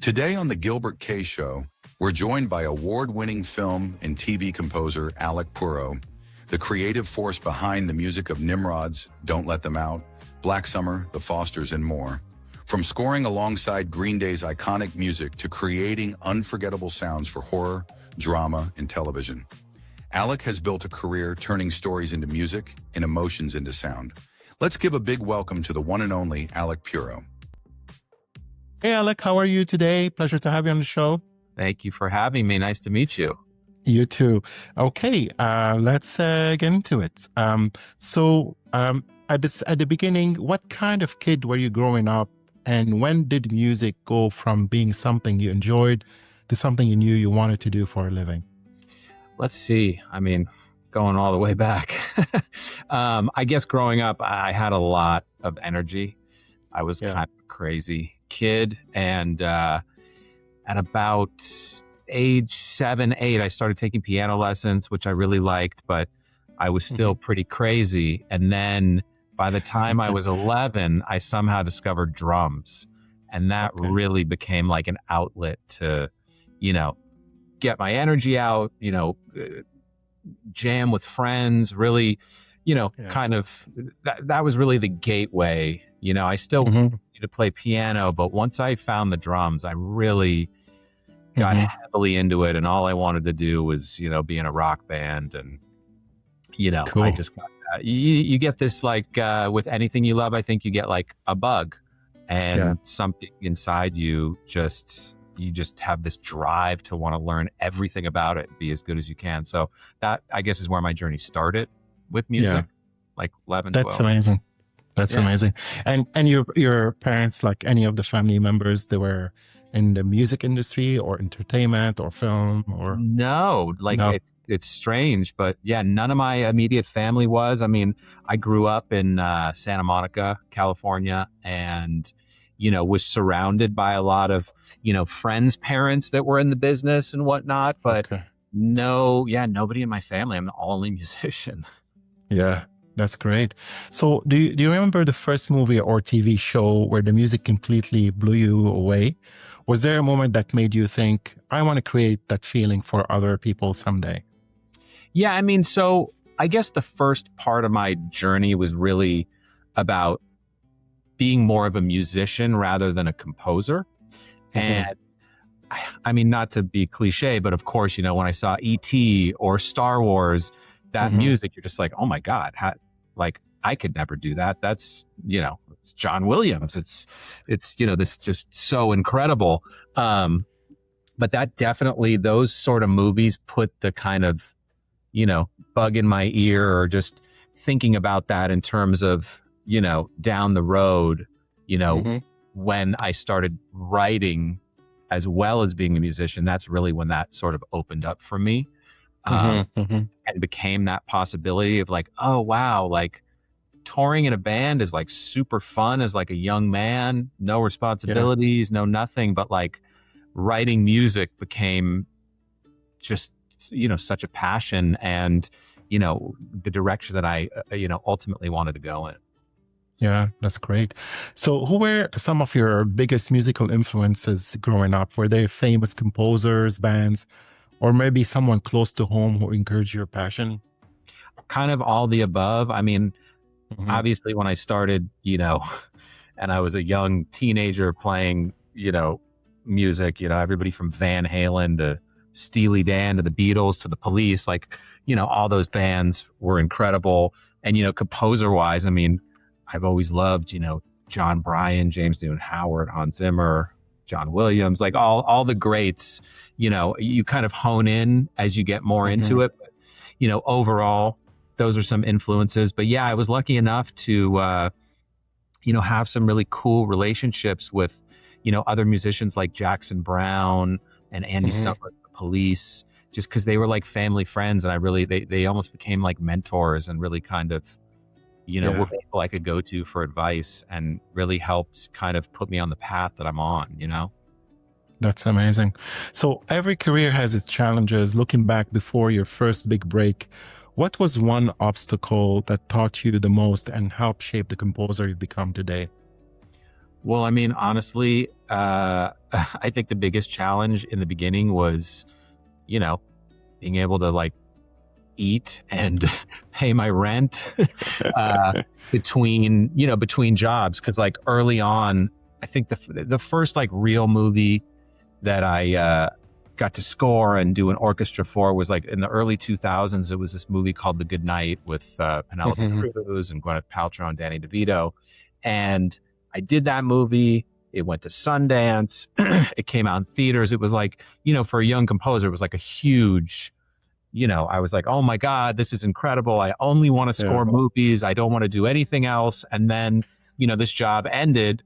Today on the Gilbert K Show, we're joined by award-winning film and TV composer Alec Puro, the creative force behind the music of Nimrods, Don't Let Them Out, Black Summer, The Fosters, and more. From scoring alongside Green Day's iconic music to creating unforgettable sounds for horror, drama, and television, Alec has built a career turning stories into music and emotions into sound. Let's give a big welcome to the one and only Alec Puro. Hey, Alec, how are you today? Pleasure to have you on the show. Thank you for having me. Nice to meet you. You too. Okay, let's get into it. At the beginning, what kind of kid were you growing up, and when did music go from being something you enjoyed to something you knew you wanted to do for a living? Let's see. I mean, going all the way back. I guess growing up, I had a lot of energy. I was kind of a crazy kid, and at about age 7, 8, I started taking piano lessons, which I really liked, but I was still pretty crazy. And then by the time I was 11, I somehow discovered drums, and that really became like an outlet to, get my energy out, jam with friends, really, kind of, that was really the gateway. I still wanted to play piano, but once I found the drums, I really got heavily into it, and all I wanted to do was, be in a rock band, and, Cool. I just got that. You get this, like, with anything you love, I think you get like a bug, and something inside you just have this drive to want to learn everything about it and be as good as you can. So that, I guess, is where my journey started with music, like 11, That's 12. amazing. That's amazing. And your parents, like any of the family members, they were in the music industry or entertainment or film or? No, it's strange, but none of my immediate family was. I mean, I grew up in Santa Monica, California, and was surrounded by a lot of, friends' parents that were in the business and whatnot, but nobody in my family. I'm the only musician. Yeah, that's great. So do you remember the first movie or TV show where the music completely blew you away? Was there a moment that made you think, I want to create that feeling for other people someday? Yeah, I mean, so I guess the first part of my journey was really about being more of a musician rather than a composer. And I mean, not to be cliche, but of course, when I saw E.T. or Star Wars, that music, you're just like, oh my God, I could never do that. That's, it's John Williams. It's, this just so incredible. But that definitely, those sort of movies put the kind of, bug in my ear, or just thinking about that in terms of, down the road, when I started writing as well as being a musician, that's really when that sort of opened up for me. And became that possibility of like, oh wow, like touring in a band is like super fun as like a young man, no responsibilities, no nothing, but like writing music became just, such a passion, and, the direction that I, ultimately wanted to go in. Yeah, that's great. So who were some of your biggest musical influences growing up? Were they famous composers, bands, or maybe someone close to home who encouraged your passion? Kind of all the above. I mean, obviously when I started, and I was a young teenager playing, music, everybody from Van Halen to Steely Dan to the Beatles to the Police, like, all those bands were incredible. And, composer wise, I mean, I've always loved, John Bryan, James Newton Howard, Hans Zimmer, John Williams, like all the greats. You kind of hone in as you get more into it. But, overall, those are some influences. But yeah, I was lucky enough to, have some really cool relationships with, other musicians like Jackson Browne and Andy Summers, the Police, just because they were like family friends, and I really they almost became like mentors, and really kind of, were people I could go to for advice, and really helped kind of put me on the path that I'm on, That's amazing. So every career has its challenges. Looking back before your first big break, what was one obstacle that taught you the most and helped shape the composer you've become today? Well, I mean, honestly, I think the biggest challenge in the beginning was, you know, being able to like eat and pay my rent between jobs. Cause like early on, I think the first like real movie that I got to score and do an orchestra for was like in the early 2000s. It was this movie called The Good Night with Penelope Cruz and Gwyneth Paltrow and Danny DeVito. And I did that movie. It went to Sundance. It came out in theaters. It was like, you know, for a young composer, it was like a huge, you know, I was like, oh my God, this is incredible. I only want to score movies. I don't want to do anything else. And then, you know, this job ended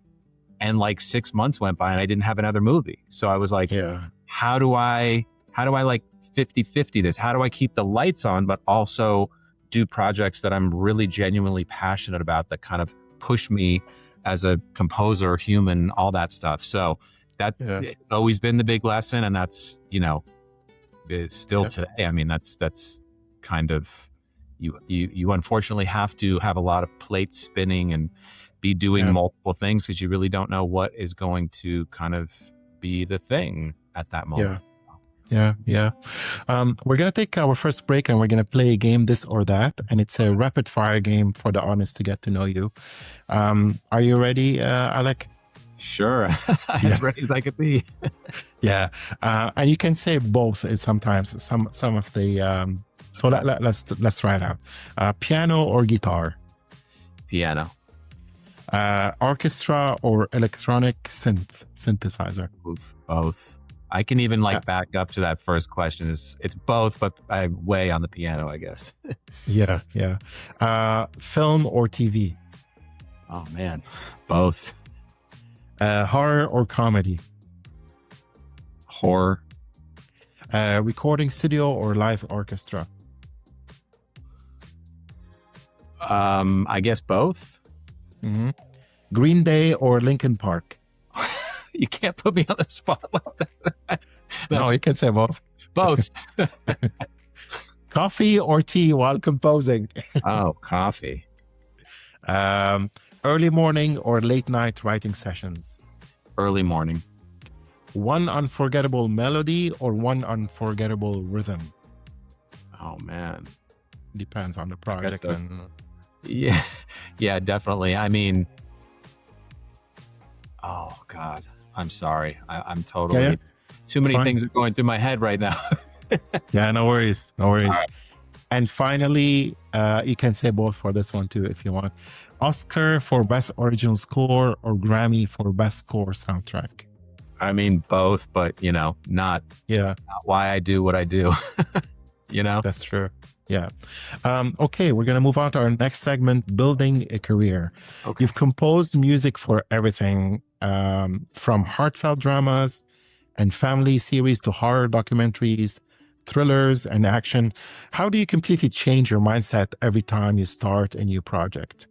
and like 6 months went by and I didn't have another movie. So I was like, how do I like 50-50 this? How do I keep the lights on, but also do projects that I'm really genuinely passionate about that kind of push me as a composer, human, all that stuff. So that it's always been the big lesson. And that's, you know, still today. I mean, that's kind of, you unfortunately have to have a lot of plates spinning and be doing multiple things because you really don't know what is going to kind of be the thing at that moment. Yeah. We're going to take our first break and we're going to play a game, This or That. And it's a rapid fire game for the audience to get to know you. Are you ready, Alec? Sure. As ready as I could be. And you can say both sometimes. Some of the so let's try it out. Piano or guitar? Piano. Orchestra or electronic synthesizer? Both. I can even like back up to that first question. It's both, but I'm way on the piano, I guess. Film or TV? Oh man, both. Horror or comedy? Horror. Recording studio or live orchestra? I guess both. Mm-hmm. Green Day or Linkin Park? You can't put me on the spot like that. No, you can say both. Both. Coffee or tea while composing? Oh, coffee. Early morning or late night writing sessions? Early morning. One unforgettable melody or one unforgettable rhythm? Oh man, depends on the project. Yeah, definitely. I mean, oh God, I'm sorry. I'm totally too many things are going through my head right now. No worries. Right. And finally, you can say both for this one too if you want. Oscar for best original score or Grammy for best score soundtrack? I mean both, but you know, not why I do what I do. You know, that's true. Okay, we're gonna move on to our next segment, building a career. You've composed music for everything, from heartfelt dramas and family series to horror documentaries, thrillers, and action. How do you completely change your mindset every time you start a new project?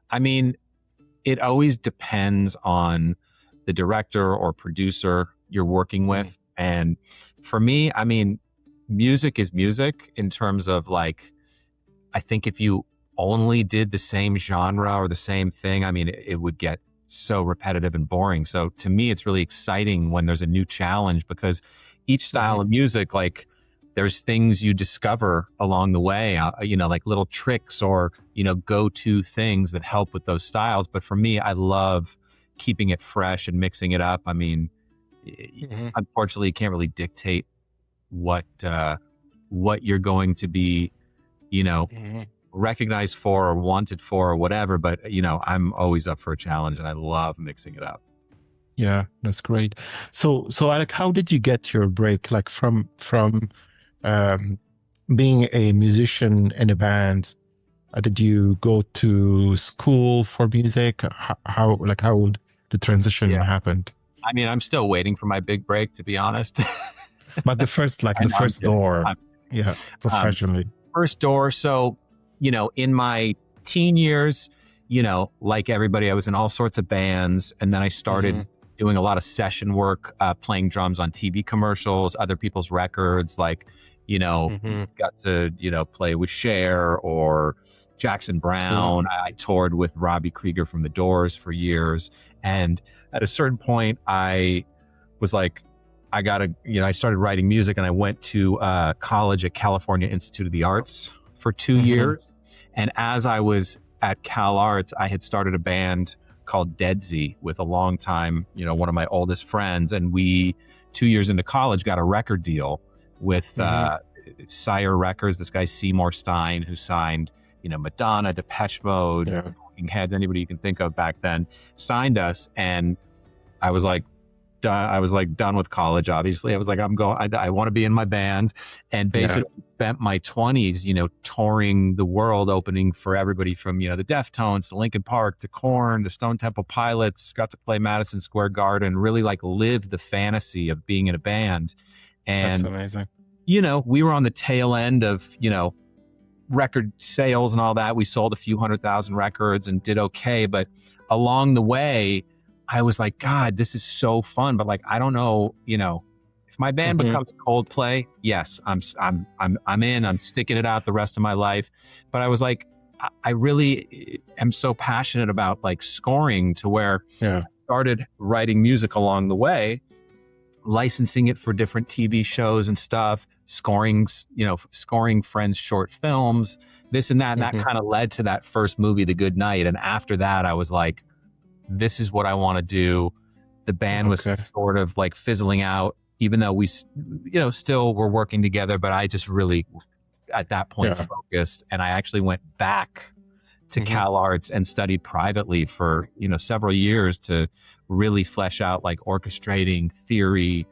I mean, it always depends on the director or producer you're working with. And for me, I mean, music is music in terms of like, I think if you only did the same genre or the same thing, I mean, it would get so repetitive and boring. So to me, it's really exciting when there's a new challenge because each style of music, like there's things you discover along the way, you know, like little tricks or, you know, go-to things that help with those styles. But for me, I love keeping it fresh and mixing it up. I mean, unfortunately, you can't really dictate what you're going to be, you know, recognized for or wanted for or whatever. But, you know, I'm always up for a challenge and I love mixing it up. Yeah, that's great. So Alec, how did you get your break? Like from being a musician in a band, did you go to school for music? How the transition happened? I mean, I'm still waiting for my big break, to be honest. But the first, door, professionally. First door. So, you know, in my teen years, you know, like everybody, I was in all sorts of bands. And then I started doing a lot of session work, playing drums on TV commercials, other people's records, like, you know, got to, you know, play with Cher or, Jackson Brown. I toured with Robbie Krieger from The Doors for years. And at a certain point, I was like, I started writing music, and I went to college at California Institute of the Arts for 2 years. And as I was at CalArts, I had started a band called Dead Z with a long time, one of my oldest friends. And we, 2 years into college, got a record deal with Sire Records, this guy Seymour Stein, who signed, Madonna, Depeche Mode, Talking Heads, anybody you can think of back then, signed us. And I was like, done with college. Obviously, I was like, I want to be in my band, and basically spent my 20s, touring the world, opening for everybody from, the Deftones to Linkin Park to Korn to Stone Temple Pilots. Got to play Madison Square Garden, really like lived the fantasy of being in a band. And that's amazing. We were on the tail end of, record sales and all that. We sold a few 100,000 records and did okay, but along the way, I was like, God, this is so fun, but like, I don't know, if my band becomes Coldplay, yes, I'm in, I'm sticking it out the rest of my life. But I was like, I really am so passionate about like scoring, to where I started writing music along the way, licensing it for different TV shows and stuff, scoring friends' short films, this and that. And that kind of led to that first movie, The Good Night. And after that, I was like, this is what I want to do. The band was sort of like fizzling out, even though we, still were working together, but I just really, at that point, focused. And I actually went back to CalArts and studied privately for, several years to really flesh out like orchestrating, theory,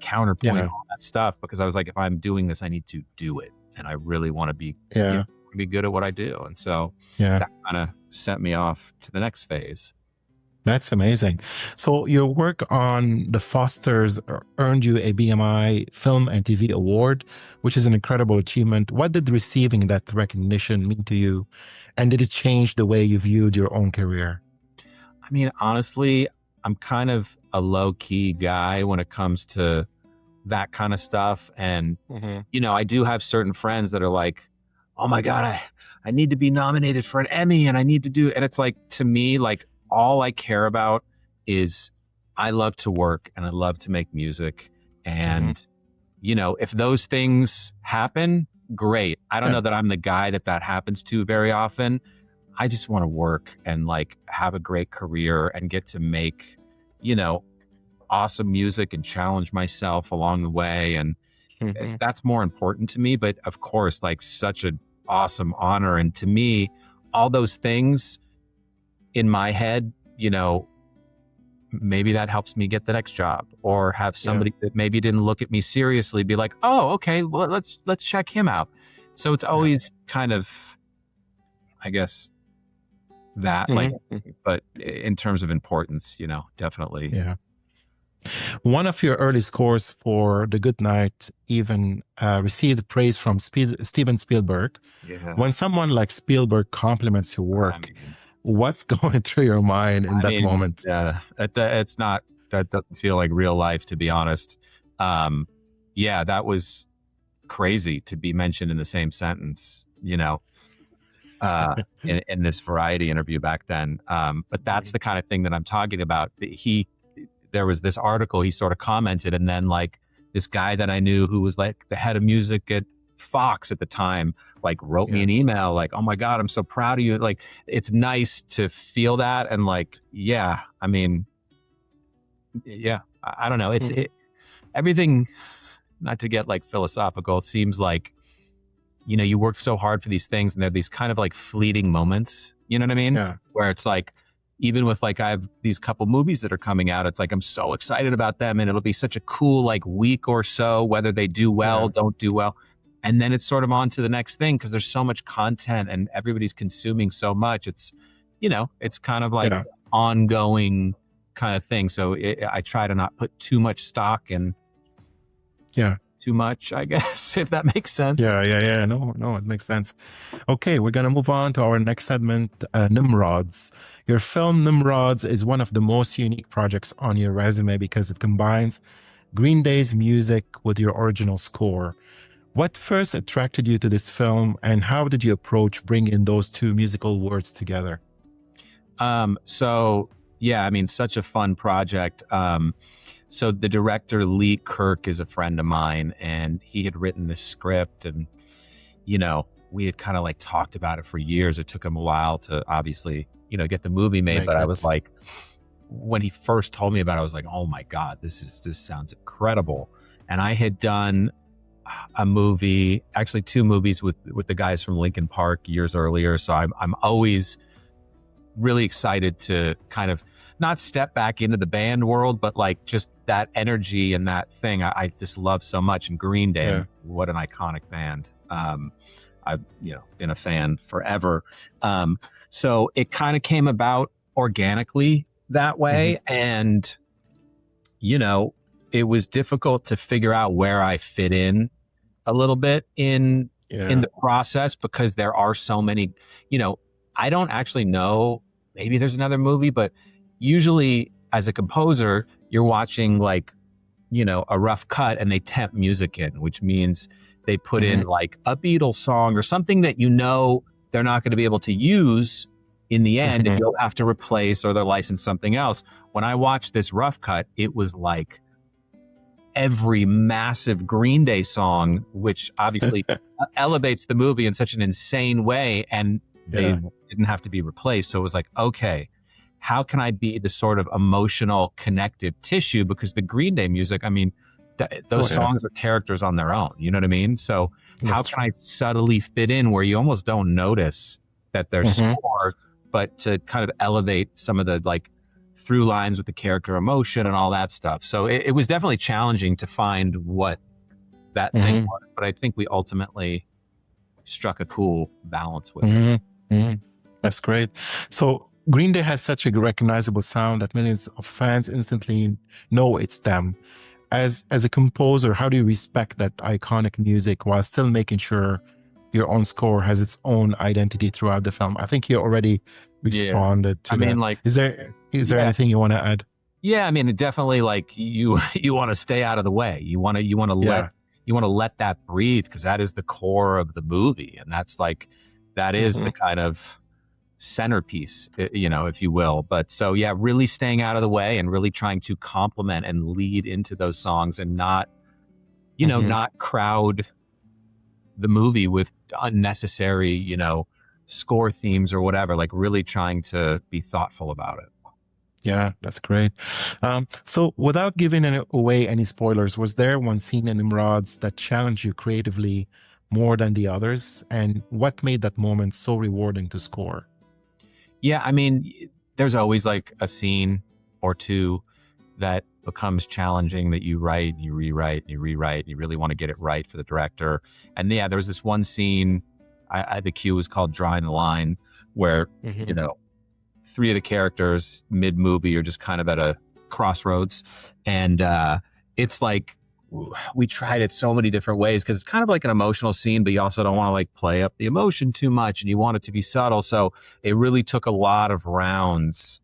counterpoint, all that stuff. Because I was like, if I'm doing this, I need to do it. And I really want to be, be good at what I do. And so that kind of sent me off to the next phase. That's amazing. So your work on The Fosters earned you a BMI Film and TV Award, which is an incredible achievement. What did receiving that recognition mean to you? And did it change the way you viewed your own career? I mean, honestly, I'm kind of a low-key guy when it comes to that kind of stuff. And, I do have certain friends that are like, oh my God, I need to be nominated for an Emmy, and I need to do, and it's like, to me, like, all I care about is I love to work and I love to make music. And, if those things happen, great. I don't know that I'm the guy that happens to very often. I just want to work and like have a great career and get to make, awesome music and challenge myself along the way. And that's more important to me. But of course, like, such an awesome honor. And to me, all those things in my head, maybe that helps me get the next job, or have somebody that maybe didn't look at me seriously be like, oh, okay, well, let's check him out. So it's always kind of, I guess, that like, but in terms of importance, definitely. Yeah. One of your early scores for The Good Night even received praise from Steven Spielberg. Yeah. When someone like Spielberg compliments your work, what's going through your mind in that moment? Yeah, that doesn't feel like real life, to be honest. That was crazy to be mentioned in the same sentence, in this Variety interview back then. But that's the kind of thing that I'm talking about. There was this article, he sort of commented, and then like this guy that I knew who was like the head of music at Fox at the time, like wrote me an email like, oh my God, I'm so proud of you. Like, it's nice to feel that. And like, I don't know. It's everything, not to get like philosophical, it seems like, you work so hard for these things, and they're these kind of like fleeting moments, you know what I mean? Yeah. Where it's like, even with like, I have these couple movies that are coming out, it's like, I'm so excited about them, and it'll be such a cool like week or so, whether they do well, don't do well. And then it's sort of on to the next thing, because there's so much content and everybody's consuming so much. It's, it's kind of like ongoing kind of thing. So I try to not put too much stock in too much, I guess, if that makes sense. Yeah. No, it makes sense. Okay, we're going to move on to our next segment, Nimrods. Your film Nimrods is one of the most unique projects on your resume because it combines Green Day's music with your original score. What first attracted you to this film, and how did you approach bringing those two musical worlds together? So yeah, I mean, such a fun project. So the director, Lee Kirk, is a friend of mine, and he had written this script, and, you know, we had kind of like talked about it for years. It took him a while to obviously, you know, get the movie made, but I was like, when he first told me about it, I was like, oh my God, this sounds incredible. And I had done a movie, actually 2 movies with the guys from Linkin Park years earlier. So I'm always really excited to kind of not step back into the band world, but like just that energy and that thing I just love so much. And Green Day, what an iconic band. I've, you know, been a fan forever. So it kind of came about organically that way. And, you know, it was difficult to figure out where I fit in a little bit in the process, because there are so many, you know, I don't actually know, maybe there's another movie, but usually as a composer, you're watching like, you know, a rough cut and they temp music in, which means they put in like a Beatles song or something that, you know, they're not going to be able to use in the end, and you'll have to replace or they'll license something else. When I watched this rough cut, it was like every massive Green Day song, which obviously elevates the movie in such an insane way, and they didn't have to be replaced. So it was like, okay, how can I be the sort of emotional connective tissue? Because the Green Day music, I mean, those songs are characters on their own. You know what I mean? So how can I subtly fit in where you almost don't notice that they're score, but to kind of elevate some of the like through lines with the character emotion and all that stuff. So it was definitely challenging to find what that thing was, but I think we ultimately struck a cool balance with it. That's great. So Green Day has such a recognizable sound that millions of fans instantly know it's them. As a composer, how do you respect that iconic music while still making sure your own score has its own identity throughout the film? I think you already responded to that. I mean, like, is there anything you want to add? Yeah, I mean, definitely, like, you want to stay out of the way. You want to let that breathe, because that is the core of the movie, and that's like, that is the kind of centerpiece, you know, if you will. But so yeah, really staying out of the way and really trying to complement and lead into those songs, and not, you know, not crowd the movie with unnecessary, you know, score themes or whatever. Like, really trying to be thoughtful about it. Yeah, that's great. So without giving away any spoilers, was there one scene in Nimrods that challenged you creatively more than the others? And what made that moment so rewarding to score? Yeah, I mean, there's always like a scene or two that becomes challenging, that you write, and you rewrite, and you rewrite, and you really want to get it right for the director. And yeah, there was this one scene, the cue was called Drawing the Line, where, you know, 3 of the characters mid-movie are just kind of at a crossroads. And it's like, we tried it so many different ways, because it's kind of like an emotional scene, but you also don't want to like play up the emotion too much, and you want it to be subtle. So it really took a lot of rounds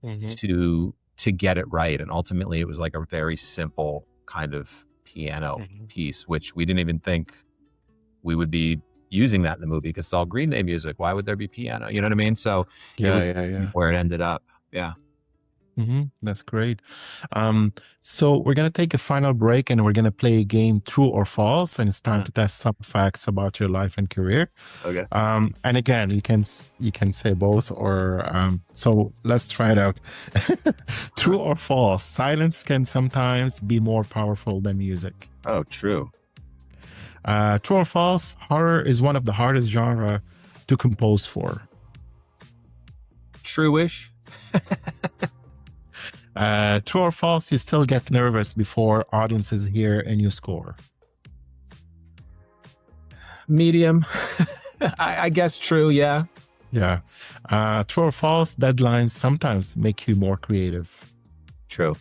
to get it right. And ultimately it was like a very simple kind of piano piece, which we didn't even think we would be using that in the movie, because it's all Green Day music. Why would there be piano? You know what I mean? So where it ended up. Yeah. That's great. So we're going to take a final break, and we're going to play a game, True or False, and it's time to test some facts about your life and career. Okay. And again, you can say both, or so let's try it out. True or false? Silence can sometimes be more powerful than music. Oh, true. True or false? Horror is one of the hardest genre to compose for. True-ish. True or false? You still get nervous before audiences hear a new score. Medium. I guess true. Yeah. Yeah. True or false? Deadlines sometimes make you more creative. True.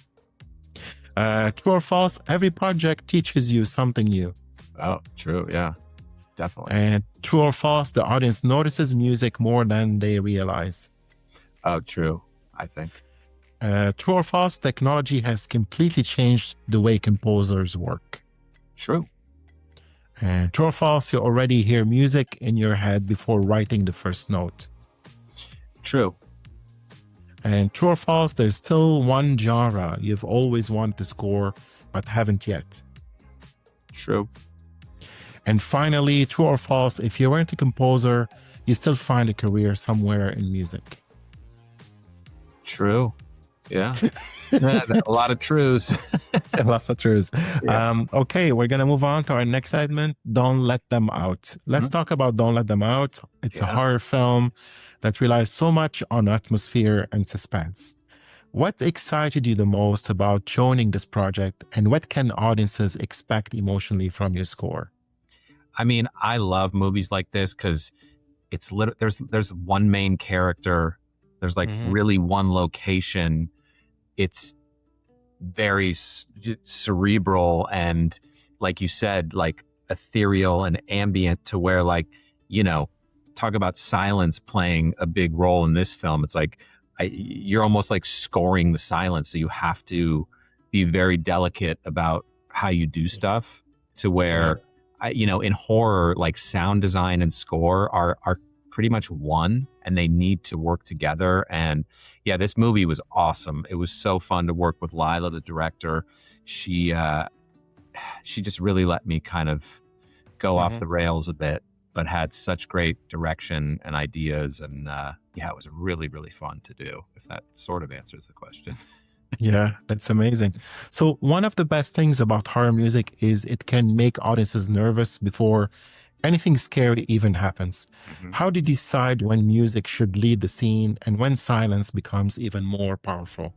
True or false? Every project teaches you something new. Oh, true. Yeah, definitely. And true or false? The audience notices music more than they realize. Oh, true. I think. True or false? Technology has completely changed the way composers work. True. And true or false, you already hear music in your head before writing the first note. True. And true or false, there's still one genre you've always wanted to score but haven't yet. True. And finally, true or false, if you weren't a composer, you still find a career somewhere in music. True. Yeah. A lot of truths. Lots of truths. Yeah. Okay, we're going to move on to our next segment, Don't Let Them Out. Let's talk about Don't Let Them Out. It's a horror film that relies so much on atmosphere and suspense. What excited you the most about joining this project, and what can audiences expect emotionally from your score? I mean, I love movies like this because it's there's one main character. There's like really one location. It's very cerebral and, like you said, like ethereal and ambient, to where, like, you know, talk about silence playing a big role in this film. It's like you're almost like scoring the silence. So you have to be very delicate about how you do stuff, to where, you know, in horror, like sound design and score are pretty much one, and they need to work together. And yeah, this movie was awesome. It was so fun to work with Lila, the director. She just really let me kind of go off the rails a bit, but had such great direction and ideas. And yeah, it was really, really fun to do, if that sort of answers the question. Yeah, that's amazing. So one of the best things about horror music is it can make audiences nervous before anything scary even happens. How do you decide when music should lead the scene and when silence becomes even more powerful?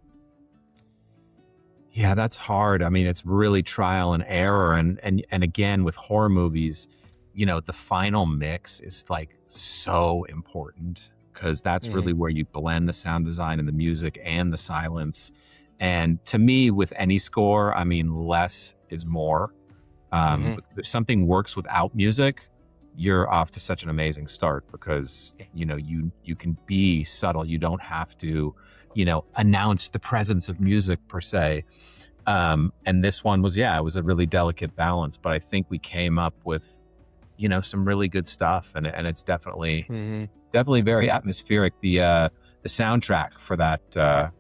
Yeah, that's hard. I mean, it's really trial and error. And again, with horror movies, you know, the final mix is like so important, because that's really where you blend the sound design and the music and the silence. And to me, with any score, I mean, less is more. If something works without music, you're off to such an amazing start, because, you know, you can be subtle. You don't have to, you know, announce the presence of music per se. And this one was, it was a really delicate balance, but I think we came up with, you know, some really good stuff, and it's definitely very atmospheric. The soundtrack for that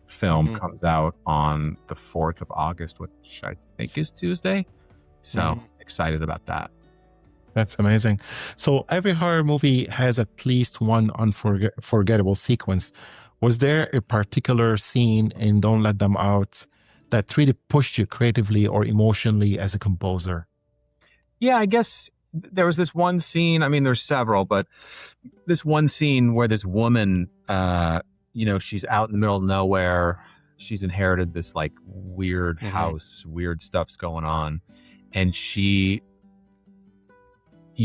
film comes out on the 4th of August, which I think is Tuesday. So excited about that. That's amazing. So every horror movie has at least one unforgettable sequence. Was there a particular scene in Don't Let Them Out that really pushed you creatively or emotionally as a composer? Yeah, I guess there was this one scene. I mean, there's several, but this one scene where this woman, you know, she's out in the middle of nowhere. She's inherited this like weird house, weird stuff's going on. And you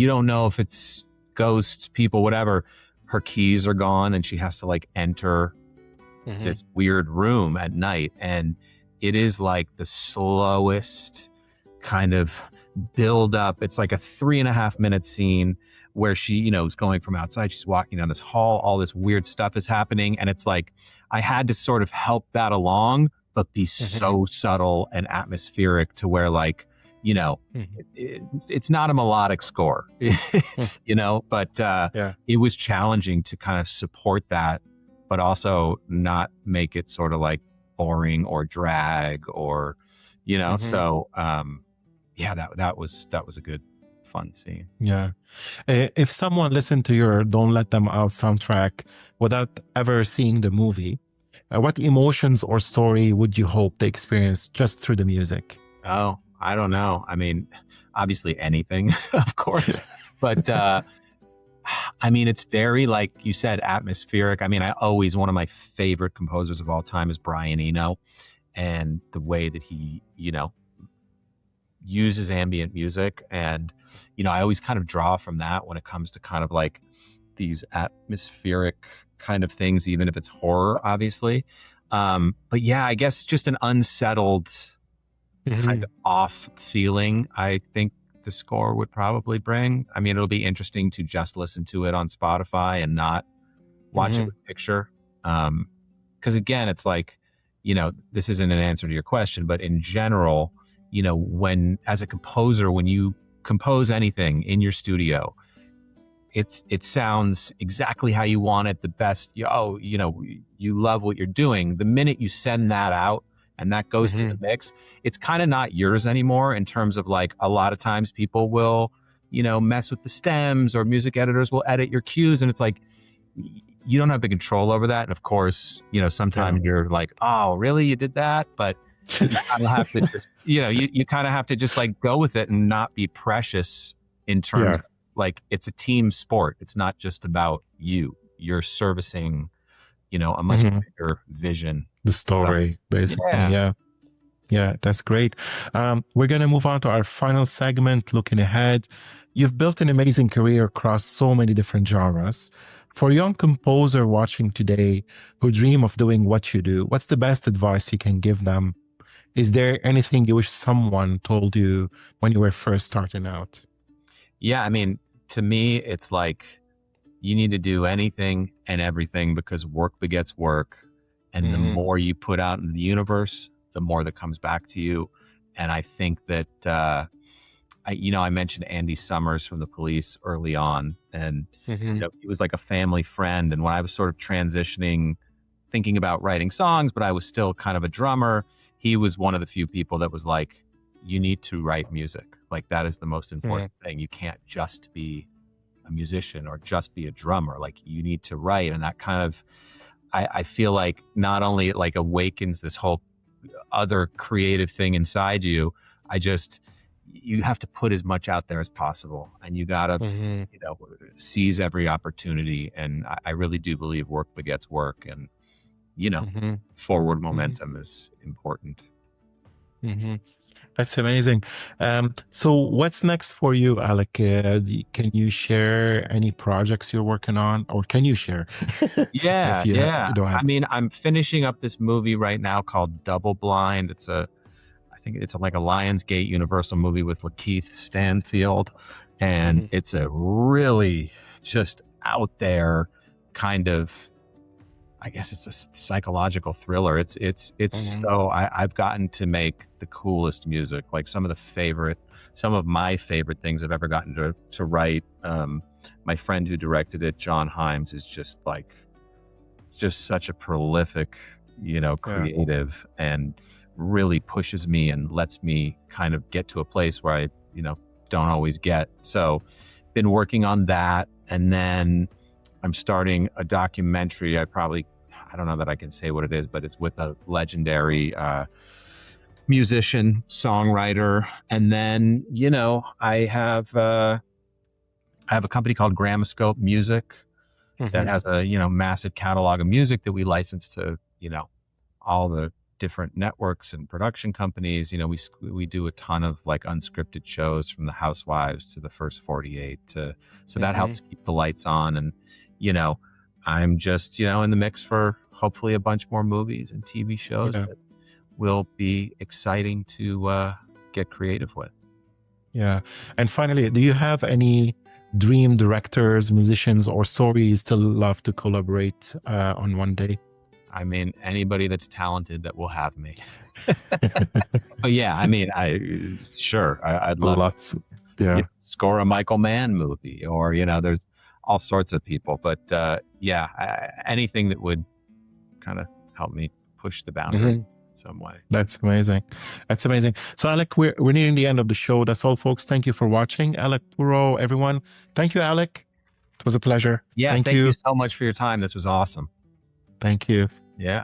don't know if it's ghosts, people, whatever. Her keys are gone, and she has to like enter this weird room at night. And it is like the slowest kind of build up. It's like a 3.5 minute scene where she, you know, is going from outside. She's walking down this hall. All this weird stuff is happening. And it's like, I had to sort of help that along, but be so subtle and atmospheric, to where, like, you know, it's not a melodic score, you know, but it was challenging to kind of support that, but also not make it sort of like boring or drag or, you know, so that was a good, fun scene. Yeah. If someone listened to your Don't Let Them Out soundtrack without ever seeing the movie, what emotions or story would you hope they experience just through the music? Oh, I don't know. I mean, obviously anything, of course, but I mean, it's very, like you said, atmospheric. I mean, one of my favorite composers of all time is Brian Eno, and the way that he, you know, uses ambient music. And, you know, I always kind of draw from that when it comes to kind of like these atmospheric kind of things, even if it's horror, obviously. But yeah, I guess just an unsettled kind of off feeling, I think the score would probably bring. I mean, it'll be interesting to just listen to it on Spotify and not watch it with a picture. Because again, it's like, you know, this isn't an answer to your question, but in general, you know, when, as a composer, when you compose anything in your studio, it sounds exactly how you want it, the best. You love what you're doing. The minute you send that out and that goes to the mix, it's kind of not yours anymore, in terms of like, a lot of times people will, mess with the stems, or music editors will edit your cues, and it's like, you don't have the control over that. And of course, sometimes you're like, oh, really? You did that? But you kind of have to just, you kind of have to just like go with it and not be precious in terms of, like, it's a team sport. It's not just about you. You're servicing, a much bigger vision. The story, basically. Yeah, that's great. We're going to move on to our final segment, looking ahead. You've built an amazing career across so many different genres. For a young composer watching today who dream of doing what you do, what's the best advice you can give them? Is there anything you wish someone told you when you were first starting out? Yeah, I mean, to me, it's like, you need to do anything and everything, because work begets work. And the more you put out in the universe, the more that comes back to you. And I think that, I mentioned Andy Summers from The Police early on, and he was like a family friend. And when I was sort of transitioning, thinking about writing songs, but I was still kind of a drummer, he was one of the few people that was like, you need to write music. Like, that is the most important thing. You can't just be a musician or just be a drummer. Like, you need to write. And that kind of, I feel like, not only it like awakens this whole other creative thing inside you, you have to put as much out there as possible, and you gotta, seize every opportunity. And I really do believe work begets work, and forward momentum is important. That's amazing. So what's next for you, Alec? Can you share any projects you're working on, or can you share? Yeah. I mean, I'm finishing up this movie right now called Double Blind. I think it's like a Lionsgate Universal movie with Lakeith Stanfield. And it's a really just out there kind of, I guess it's a psychological thriller. It's so I've gotten to make the coolest music. Like, some of my favorite things I've ever gotten to write. My friend who directed it, John Himes, is just such a prolific, creative, and really pushes me and lets me kind of get to a place where I, don't always get. So, been working on that, and then I'm starting a documentary. I don't know that I can say what it is, but it's with a legendary musician, songwriter. And then, I have a company called Gramoscope Music that has a, massive catalog of music that we license to, all the different networks and production companies. We do a ton of like unscripted shows, from the Housewives to the First 48 so that helps keep the lights on. And, I'm just, in the mix for hopefully a bunch more movies and TV shows that will be exciting to get creative with. Yeah. And finally, do you have any dream directors, musicians, or stories you still love to collaborate on one day? I mean, anybody that's talented that will have me. But yeah, I mean, I'd love to score a Michael Mann movie, or, there's all sorts of people. But anything that would kind of help me push the boundaries in some way. That's amazing. That's amazing. So, Alec, we're nearing the end of the show. That's all, folks. Thank you for watching. Alec Puro, everyone. Thank you, Alec. It was a pleasure. Yeah, thank you so much for your time. This was awesome. Thank you. Yeah.